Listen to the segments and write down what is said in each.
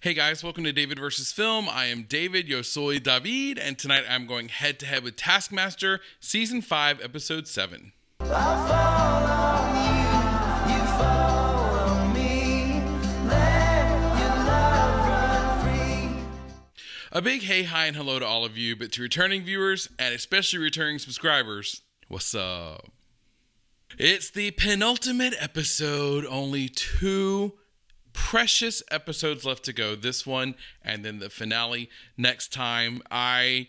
Hey guys, welcome to David vs. Film. I am David, yo soy David, and tonight I'm going head to head with Taskmaster, Season 5, Episode 7. A big hey, hi, and hello to all of you, but to returning viewers, and especially returning subscribers, what's up? It's the penultimate episode, only 2 precious episodes left to go. This one, and then the finale next time. I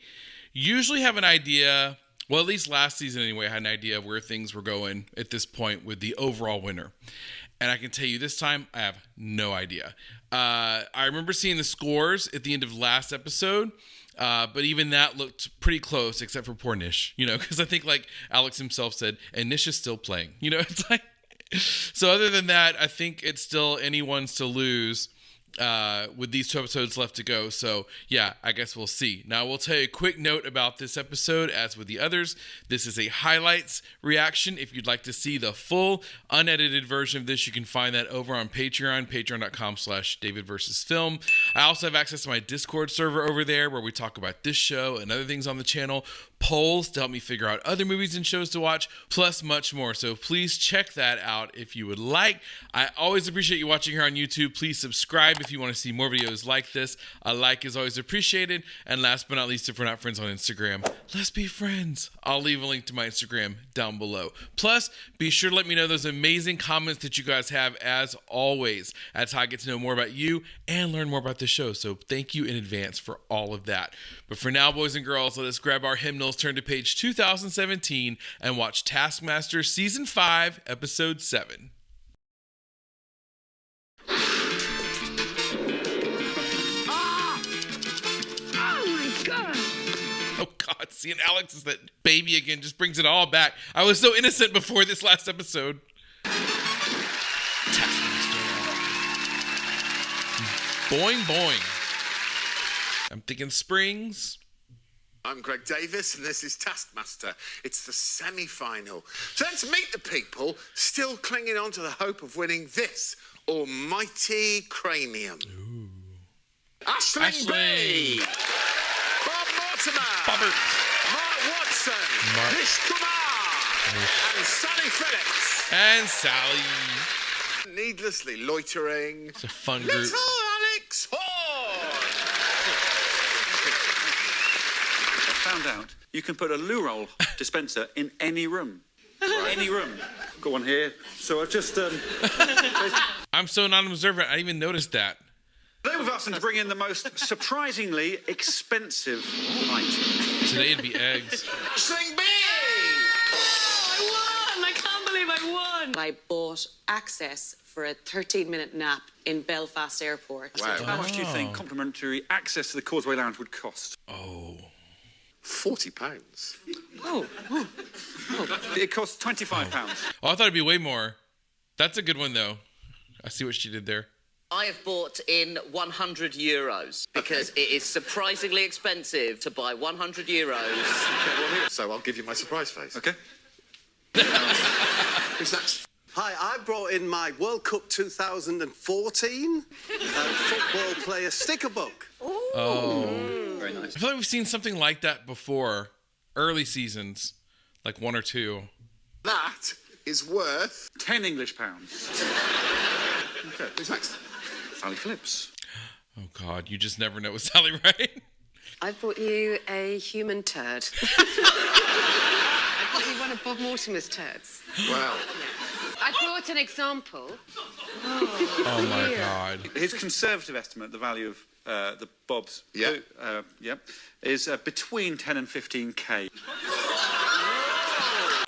usually have an idea, well, at least last season anyway, I had an idea of where things were going at this point with the overall winner. And I can tell you this time, I have no idea. I remember seeing the scores at the end of last episode, but even that looked pretty close, except for poor Nish, because I think, like Alex himself said, and Nish is still playing, it's like, so other than that, I think it's still anyone's to lose with these 2 episodes left to go. So yeah, I guess we'll see. Now we'll tell you a quick note about this episode. As with the others, this is a highlights reaction. If you'd like to see the full unedited version of this, you can find that over on Patreon, patreon.com/David vs. Film. I also have access to my Discord server over there where we talk about this show and other things on the channel, polls to help me figure out other movies and shows to watch, plus much more. So please check that out if you would like. I always appreciate you watching here on YouTube. Please subscribe if you want to see more videos like this. A like is always appreciated. And last but not least, if we're not friends on Instagram, let's be friends. I'll leave a link to my Instagram down below. Plus, be sure to let me know those amazing comments that you guys have as always. That's how I get to know more about you and learn more about the show. So thank you in advance for all of that. But for now, boys and girls, let us grab our hymnals, turn to page 2017, and watch Taskmaster Season 5, Episode 7. Oh God, seeing Alex as that baby again just brings it all back. I was so innocent before this last episode. Taskmaster. Boing, boing. I'm thinking Springs. I'm Greg Davis, and this is Taskmaster. It's the semi-final. So let's meet the people still clinging on to the hope of winning this almighty cranium. Ooh. Aisling B. Bob Mortimer. Bobbert. Mark Watson. Nish Kumar. And Sally Phillips. And Sally. Needlessly loitering. It's a fun group. Little Alex Horn. I found out you can put a loo roll dispenser in any room. Right. Any room. Got one here. So I just I'm so non-observant, I didn't even notice that. Today we've asked them to bring in the most surprisingly expensive item. Today it'd be eggs. Aisling B. I won! I can't believe I won! I bought access for a 13-minute nap in Belfast Airport. Wow. How much do you think complimentary access to the Causeway Lounge would cost? Oh. £40. Oh. It costs £25. Oh, I thought it'd be way more. That's a good one, though. I see what she did there. I have bought in €100 because it is surprisingly expensive to buy €100. So I'll give you my surprise face. Okay. Who's next? Hi, I brought in my World Cup 2014 football player sticker book. Oh. Very nice. I feel like we've seen something like that before. Early seasons. Like 1 or 2. That is worth... 10 English pounds. Okay, who's next? Sally Phillips. Oh, God. You just never know with Sally, right? I bought you a human turd. I bought you one of Bob Mortimer's turds. Well, I brought an example. Oh, my God. His conservative estimate, the value of the Bob's is between 10 and 15k.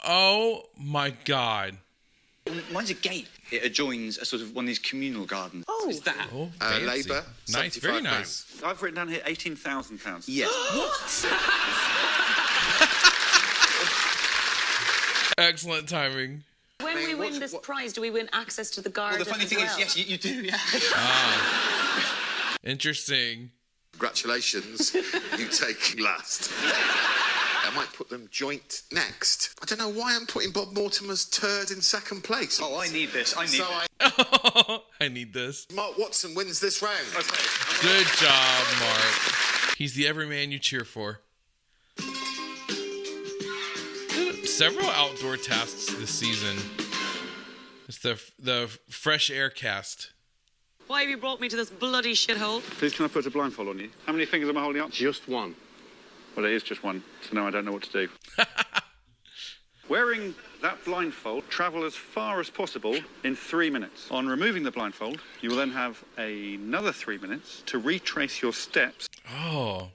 Oh, my God. Mine's a gate. It adjoins a sort of one of these communal gardens. Oh. Is that? Oh, fancy. Labour, Nice, very nice. I've written down here £18,000. Yes. Excellent timing. When we win this prize, do we win access to the garden? Well, the funny thing as well? is, yes, you do, yeah. Interesting. Congratulations, you take last. I might put them joint next. I don't know why I'm putting Bob Mortimer's turd in second place. Oh, I need this. I need I need this. Mark Watson wins this round. Okay. Good job, Mark. He's the everyman you cheer for. Several outdoor tasks this season. It's the fresh air cast. Why have you brought me to this bloody shithole? Please, can I put a blindfold on you? How many fingers am I holding up? Just one. Well, it is just one, so now I don't know what to do. Wearing that blindfold, travel as far as possible in 3 minutes. On removing the blindfold, you will then have another 3 minutes to retrace your steps. Oh.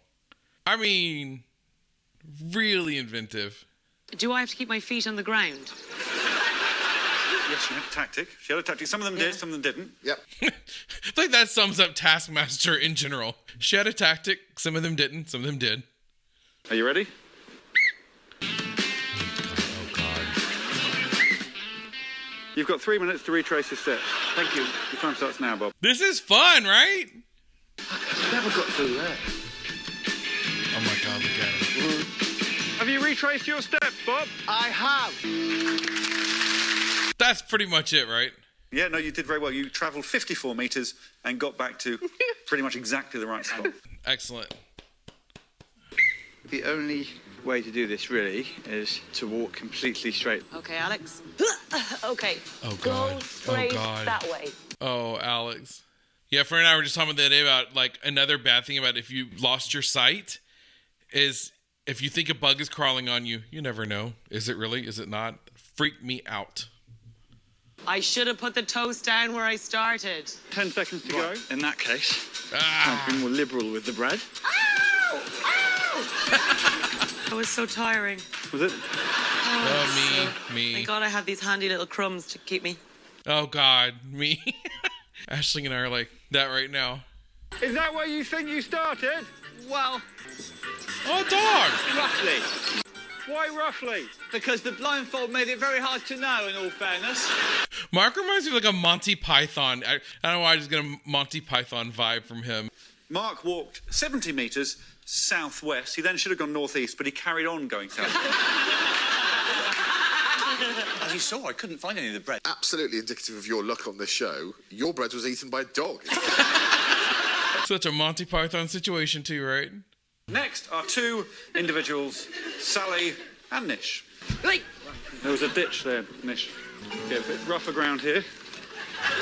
I mean, really inventive. Do I have to keep my feet on the ground? Yes, she had a tactic. She had a tactic. Some of them did, some of them didn't. Yep. I think that sums up Taskmaster in general. She had a tactic. Some of them didn't. Some of them did. Are you ready? Oh, God. You've got 3 minutes to retrace your steps. Thank you. Your time starts now, Bob. This is fun, right? I never got through that. Oh, my God. Look at him. Have you retraced your steps, Bob? I have. That's pretty much it, right? Yeah, no, you did very well. You travelled 54 metres and got back to pretty much exactly the right spot. Excellent. The only way to do this, really, is to walk completely straight. Okay, Alex. Okay. Oh, Go God. straight Oh, God. that way. Oh, Alex. Yeah, Fred and I were just talking the other day about, like, another bad thing about if you lost your sight is if you think a bug is crawling on you, you never know. Is it really? Is it not? Freak me out. I should have put the toast down where I started. 10 seconds to go. In that case, Ah. I've been more liberal with the bread. That was so tiring. Was it? Me. Thank God I have these handy little crumbs to keep me. Oh, God, me. Aisling and I are like that right now. Is that where you think you started? Well, Oh, dog. roughly. Why roughly? Because the blindfold made it very hard to know, in all fairness. Mark reminds me of like a Monty Python. I don't know why I just get a Monty Python vibe from him. Mark walked 70 metres southwest. He then should have gone northeast, but he carried on going south. As you saw, I couldn't find any of the bread. Absolutely indicative of your luck on this show. Your bread was eaten by a dog. Such a Monty Python situation too, right? Next are two individuals, Sally and Nish. Like, There was a ditch there, Nish. Yeah, a bit rougher ground here.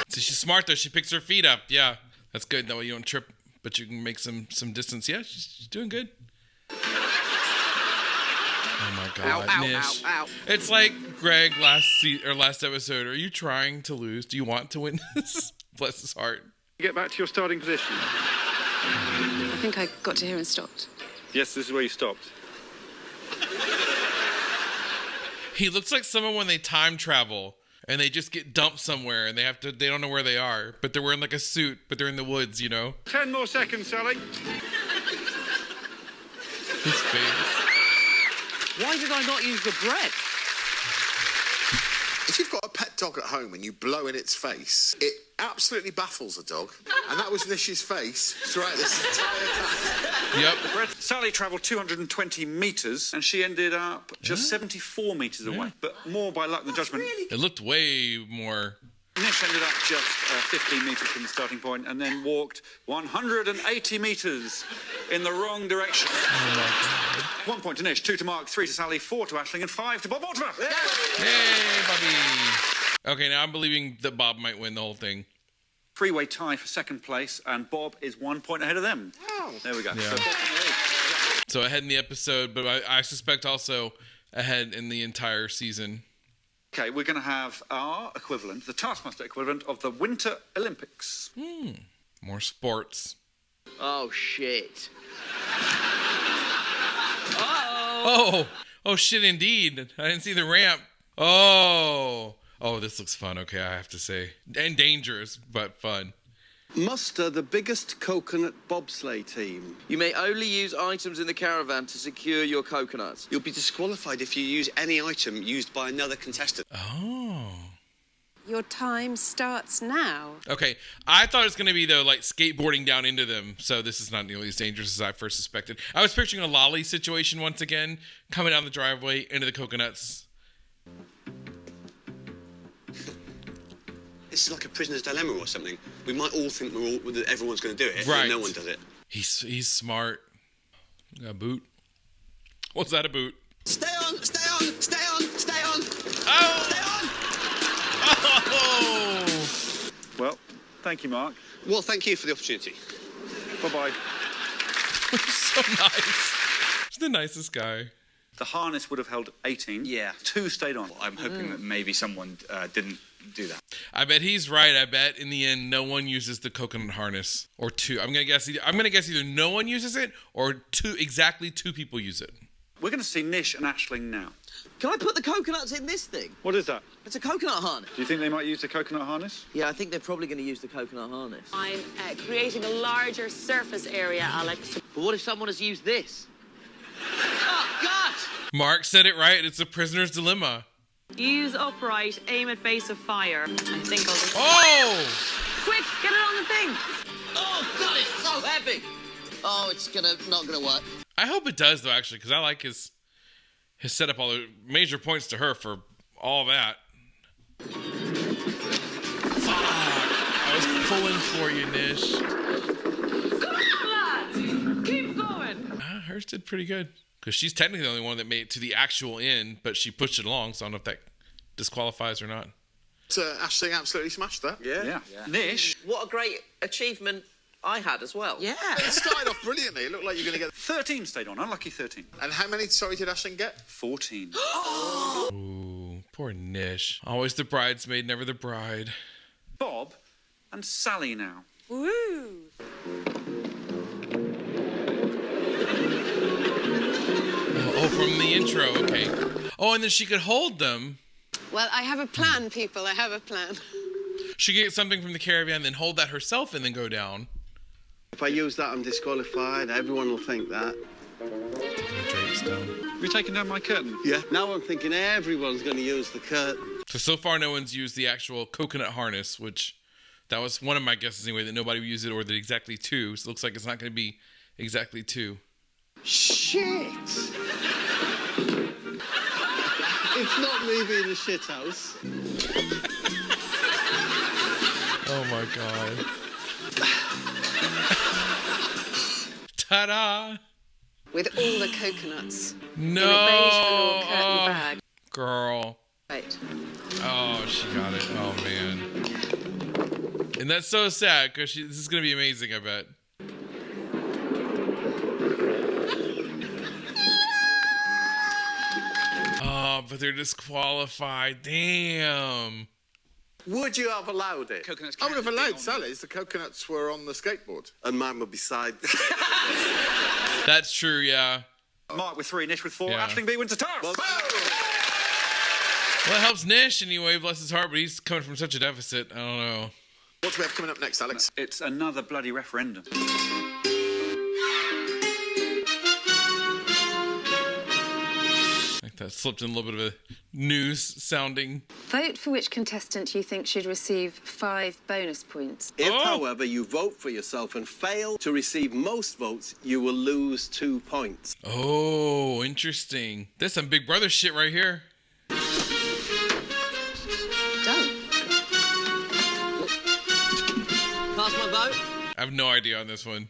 So she's smart though. She picks her feet up. Yeah, that's good. That way you don't trip, but you can make some distance. Yeah, she's doing good. Oh my God, Nish. ow. It's like Greg last episode. Are you trying to lose? Do you want to win this? Bless his heart. Get back to your starting position. I think I got to here and stopped. Yes, this is where you stopped. He looks like someone when they time travel and they just get dumped somewhere and they don't know where they are, but they're wearing like a suit, but they're in the woods, you know? 10 more seconds, Sally. His face. Why did I not use the bread? If you've got a pet dog at home and you blow in its face, it absolutely baffles a dog. And that was Nish's face throughout this entire time. Yep. Sally travelled 220 metres and she ended up just 74 metres away, but more by luck than judgment. It looked way more. Nish ended up just 15 metres from the starting point and then walked 180 metres in the wrong direction. Oh 1 point to Nish, 2 to Mark, 3 to Sally, 4 to Aisling, and 5 to Bob Mortimer. Hey, Bobby. Okay, now I'm believing that Bob might win the whole thing. Three-way tie for second place, and Bob is 1 point ahead of them. Oh. There we go. Yeah. So Bob's in the lead. So ahead in the episode, but I suspect also ahead in the entire season. Okay, we're going to have our equivalent, the Taskmaster equivalent of the Winter Olympics. More sports. Oh, shit. Oh shit, indeed. I didn't see the ramp. Oh, this looks fun. Okay, I have to say. And dangerous, but fun. Muster the biggest coconut bobsleigh team. You may only use items in the caravan to secure your coconuts. You'll be disqualified if you use any item used by another contestant. Oh. Your time starts now. Okay, I thought it was going to be, though, like skateboarding down into them, so this is not nearly as dangerous as I first suspected. I was picturing a lolly situation once again, coming down the driveway into the coconuts. This is like a prisoner's dilemma or something. We might all think that everyone's going to do it, right. and no one does it. He's smart. Got a boot. What's that, a boot? Stay on, stay on, stay on, stay on. Oh! Stay on! Oh! Well, thank you, Mark. Well, thank you for the opportunity. Bye-bye. So nice. He's the nicest guy. The harness would have held 18. Yeah. 2 stayed on. Well, I'm hoping that maybe someone didn't do that. I bet he's right. I bet in the end, no one uses the coconut harness. Or 2. I'm gonna guess either no one uses it or exactly 2 people use it. We're going to see Nish and Aisling now. Can I put the coconuts in this thing? What is that? It's a coconut harness. Do you think they might use the coconut harness? Yeah, I think they're probably going to use the coconut harness. I'm creating a larger surface area, Alex. But what if someone has used this? Oh, God! Mark said it right. It's a prisoner's dilemma. Use upright, aim at base of fire. I think I'll just... Oh! Quick, get it on the thing. Oh, God, it's so heavy. Oh, it's not gonna work. I hope it does, though, actually, because I like his setup. All the major points to her for all that. Fuck! I was pulling for you, Nish. Come on, lads. Keep going. Hers did pretty good. Because she's technically the only one that made it to the actual end, but she pushed it along, so I don't know if that disqualifies or not. Aisling absolutely smashed that. Yeah. Nish. What a great achievement I had as well. Yeah. It started off brilliantly. It looked like you were going to get... 13 stayed on. Unlucky 13. And how many, sorry, did Aisling get? 14. Ooh, poor Nish. Always the bridesmaid, never the bride. Bob and Sally now. Woo! Oh, from the intro, okay. Oh, and then she could hold them. Well, I have a plan, people. I have a plan. She could get something from the caravan, then hold that herself, and then go down. If I use that, I'm disqualified. Everyone will think that. Taking the drapes down. Have you taken down my curtain? Yeah. Now I'm thinking everyone's going to use the curtain. So far, no one's used the actual coconut harness, which that was one of my guesses anyway, that nobody would use it, or that exactly 2. So it looks like it's not going to be exactly 2. Shit! It's not me being a shithouse. Oh my god. Ta-da! With all the coconuts. No! In a beige velour curtain bag. Girl. Right. Oh, she got it. Oh, man. And that's so sad, because this is going to be amazing, I bet. Oh, but they're disqualified. Damn. Would you have allowed it? Coconuts I would have can't be allowed on Sally's. The coconuts were on the skateboard. And mine would be side. That's true, yeah. Mark with 3, Nish with 4. Yeah. Aisling B wins a task. Well, it helps Nish anyway, bless his heart, but he's coming from such a deficit. I don't know. What do we have coming up next, Alex? It's another bloody referendum. Like that slipped in a little bit of a news sounding. Vote for which contestant you think should receive 5 bonus points. If, however, you vote for yourself and fail to receive most votes, you will lose 2 points. Oh, interesting. That's some Big Brother shit right here. Done. Cast my vote. I have no idea on this one.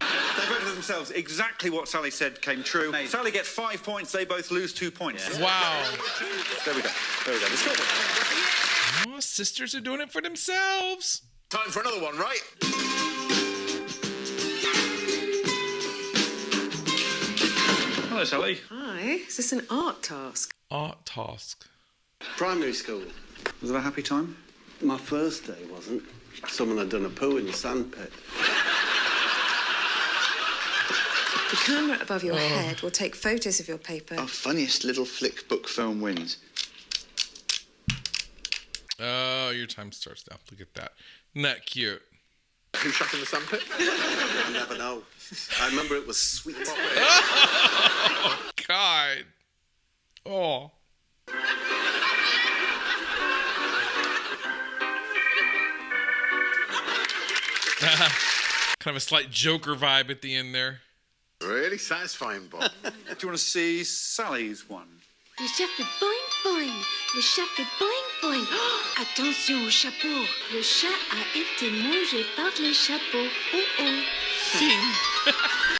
They voted for themselves. Exactly what Sally said came true. Amazing. Sally gets 5 points. They both lose 2 points. Yeah. Wow. There we go. The scoreboard. Oh, sisters are doing it for themselves. Time for another one, right? Hello, Sally. Hi. Is this an art task? Art task. Primary school. Was it a happy time? My first day wasn't. Someone had done a poo in the sandpit. The camera above your head will take photos of your paper. Our funniest little flick book film wins. Oh, your time starts now. Look at that. Isn't that cute? Who shot in the sandpit? I never know. I remember it was sweet. Oh, God. Oh. Kind of a slight Joker vibe at the end there. Really satisfying, Bob. Do you want to see Sally's one? Le chat fait boing boing. Le chat fait boing boing. Oh, attention au chapeau. Le chat a été mangé par le chapeau. Oh oh.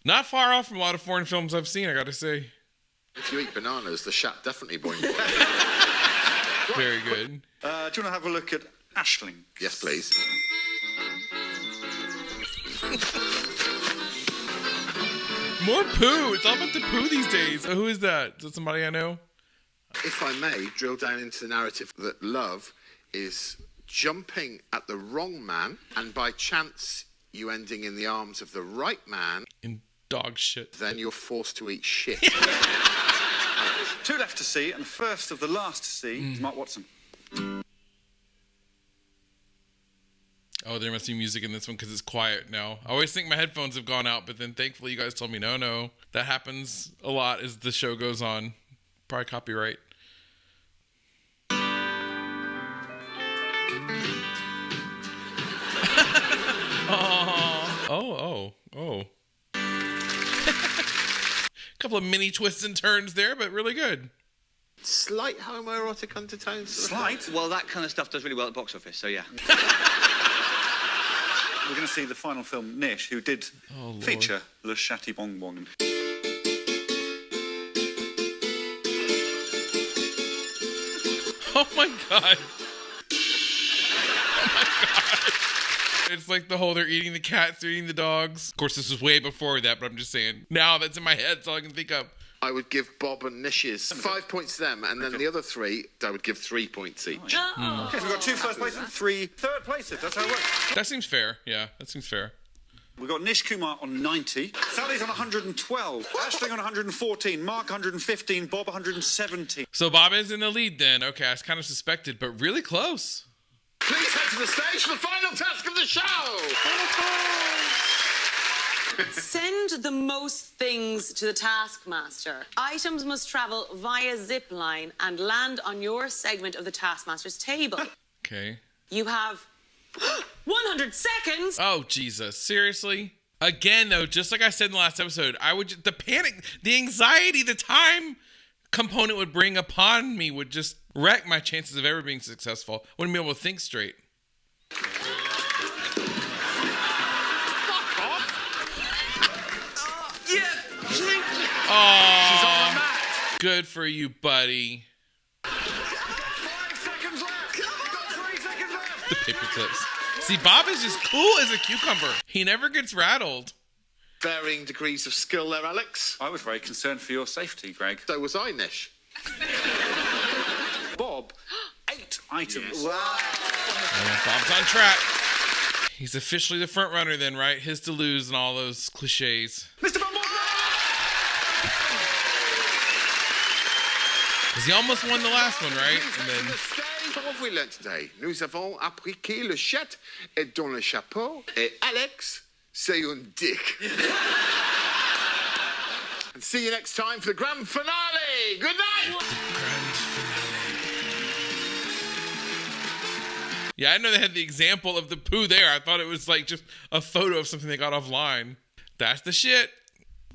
Not far off from a lot of foreign films I've seen, I gotta say. If you eat bananas, the shat definitely boing. Very good. Do you want to have a look at Aisling? Yes, please. More poo. It's all about the poo these days. Oh, who is that? Is that somebody I know? If I may, drill down into the narrative that love is jumping at the wrong man, and by chance you ending in the arms of the right man. In dog shit. Then you're forced to eat shit. 2 left to see, and the first of the last to see is Mark Watson. Oh, there must be music in this one because it's quiet now. I always think my headphones have gone out, but then thankfully you guys told me no. That happens a lot as the show goes on. Probably copyright. Oh. Couple of mini twists and turns there, but really good. Slight homoerotic undertones. Slight? Well, that kind of stuff does really well at the box office, so yeah. We're going to see the final film, Nish, who did feature Le Chatty Bong Bong. Oh my god. It's like the whole they're eating the cats, they're eating the dogs. Of course, this was way before that, but I'm just saying. Now that's in my head, that's all I can think of. I would give Bob and Nish's 5 points to them, and then the other 3, I would give 3 points each. Okay, so we've got 2 first places, 3 third places. That's how it works. That seems fair. Yeah, that seems fair. We've got Nish Kumar on 90, Sally's on 112, Aisling on 114, Mark 115, Bob 117. So Bob is in the lead then. Okay, I was kind of suspected, but really close. Please head to the stage for the final task of the show. Send the most things to the Taskmaster. Items must travel via zip line and land on your segment of the Taskmaster's table. Okay. You have 100 seconds. Oh, Jesus. Seriously? Again, though, just like I said in the last episode, the panic, the anxiety, the time component would bring upon me would just wreck my chances of ever being successful. Wouldn't be able to think straight. Oh, good for you, buddy. 5 seconds left. Got 3 seconds left. The paper clips. See, Bob is just cool as a cucumber. He never gets rattled. Varying degrees of skill there, Alex. I was very concerned for your safety, Greg. So was I, Nish. Bob, 8 items. Yes. Wow. Bob's on track. He's officially the front runner then, right? His to lose and all those cliches. Mr. Bob! Because he almost won the last one, right? And then... What have we learnt today? Nous avons appris que le chat est dans le chapeau et Alex, c'est un dick. And see you next time for the grand finale. Good night. Yeah, I didn't know they had the example of the poo there. I thought it was like just a photo of something they got offline. That's the shit.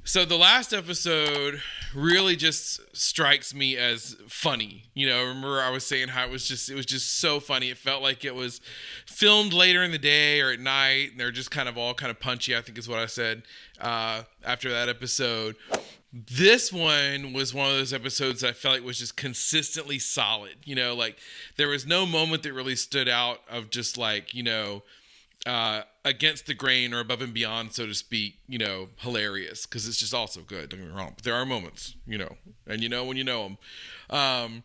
So the last episode really just strikes me as funny. You know, remember I was saying how it was just so funny. It felt like it was filmed later in the day or at night, and they're just kind of all kind of punchy, I think is what I said after that episode. This one was one of those episodes that I felt like was just consistently solid. You know, like there was no moment that really stood out of just like, you know, against the grain or above and beyond, so to speak, you know, hilarious, because it's just also good, don't get me wrong, but there are moments, you know, and you know when you know them.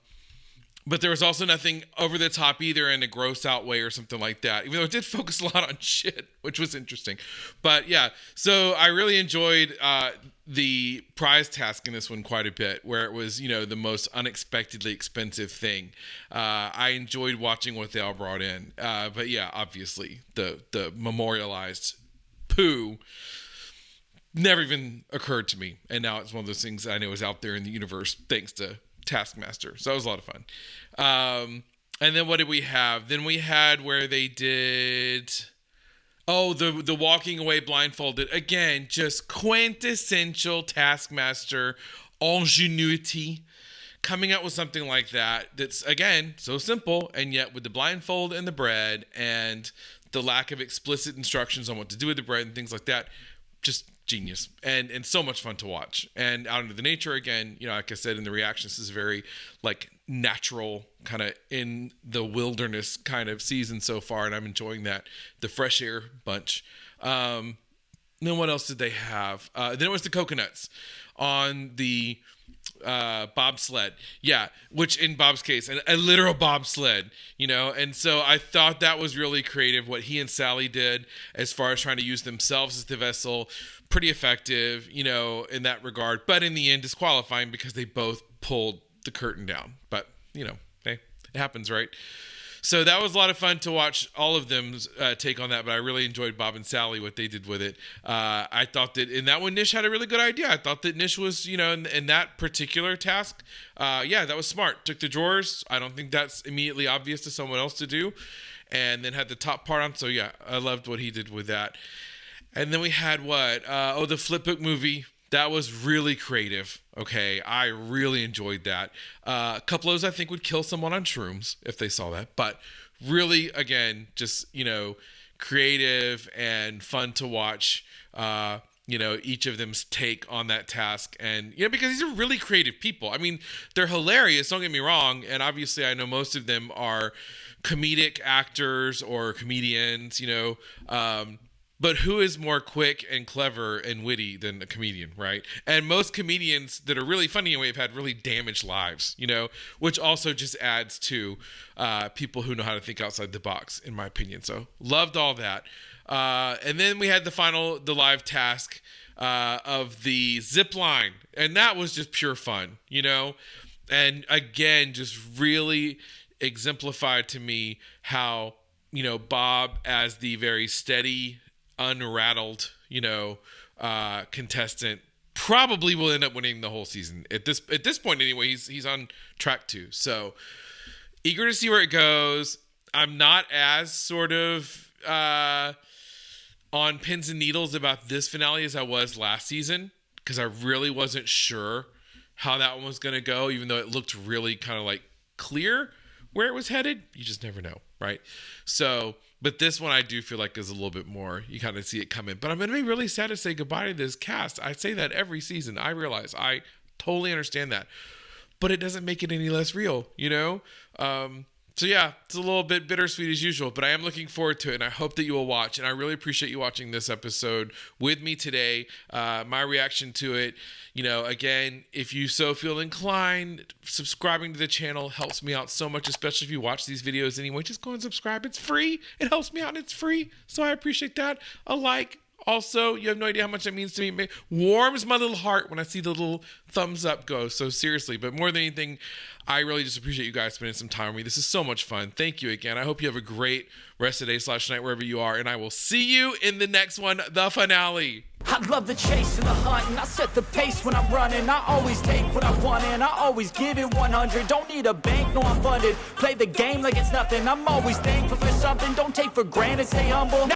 But there was also nothing over the top either in a gross out way or something like that, even though it did focus a lot on shit, which was interesting. But yeah, so I really enjoyed the prize task in this one quite a bit, where it was, you know, the most unexpectedly expensive thing. I enjoyed watching what they all brought in. But yeah, obviously the memorialized poo never even occurred to me. And now it's one of those things I know is out there in the universe thanks to Taskmaster. So that was a lot of fun. And then what did we have? Then we had where they did Oh, the walking away blindfolded. Again, just quintessential Taskmaster ingenuity. Coming out with something like that's, again, so simple, and yet with the blindfold and the bread and the lack of explicit instructions on what to do with the bread and things like that, just genius. And so much fun to watch. And Out into the nature, again, like I said in the reactions, this is very, natural, kind of in the wilderness kind of season so far, and I'm enjoying that. The fresh air bunch. Then what else did they have? Then it was the coconuts on the bobsled. Yeah, which in Bob's case, a literal bobsled, and so I thought that was really creative what he and Sally did as far as trying to use themselves as the vessel. Pretty effective, in that regard, but in the end disqualifying because they both pulled the curtain down. But hey, it happens, right? So that was a lot of fun to watch all of them take on that, but I really enjoyed Bob and Sally, what they did with it. I thought that in that one, Nish had a really good idea. I thought that Nish was, in that particular task, that was smart. Took the drawers. I don't think that's immediately obvious to someone else to do. And then had the top part on. So yeah, I loved what he did with that. And then we had what? The Flipbook movie. That was really creative. Okay, I really enjoyed that. A couple of those I think would kill someone on shrooms if they saw that. But really, again, just, creative and fun to watch, each of them's take on that task. And, because these are really creative people. I mean, they're hilarious, don't get me wrong. And obviously I know most of them are comedic actors or comedians, but who is more quick and clever and witty than a comedian, right? And most comedians that are really funny anyway have had really damaged lives, which also just adds to people who know how to think outside the box, in my opinion. So loved all that. And then we had the live task of the zip line. And that was just pure fun, And again, just really exemplified to me how, Bob as the very steady, unrattled, contestant probably will end up winning the whole season at this point. Anyway, he's on track to. So eager to see where it goes. I'm not as sort of on pins and needles about this finale as I was last season, because I really wasn't sure how that one was going to go, even though it looked really kind of clear where it was headed. You just never know, right? So, but this one I do feel like is a little bit more, you kind of see it coming. But I'm going to be really sad to say goodbye to this cast. I say that every season. I realize. I totally understand that. But it doesn't make it any less real, So yeah, it's a little bit bittersweet as usual, but I am looking forward to it, and I hope that you will watch. And I really appreciate you watching this episode with me today. My reaction to it, again, if you so feel inclined, subscribing to the channel helps me out so much, especially if you watch these videos anyway. Just go and subscribe. It's free. It helps me out, and it's free. So I appreciate that. A like. Also, you have no idea how much that means to me. It warms my little heart when I see the little thumbs up go. So seriously, but more than anything, I really just appreciate you guys spending some time with me. This is so much fun. Thank you again. I hope you have a great rest of the day / night wherever you are. And I will see you in the next one, the finale. I love the chase and the hunt, and I set the pace when I'm running. I always take what I want, and I always give it 100. Don't need a bank, no, I'm funded. Play the game like it's nothing. I'm always thankful for something. Don't take for granted, stay humble.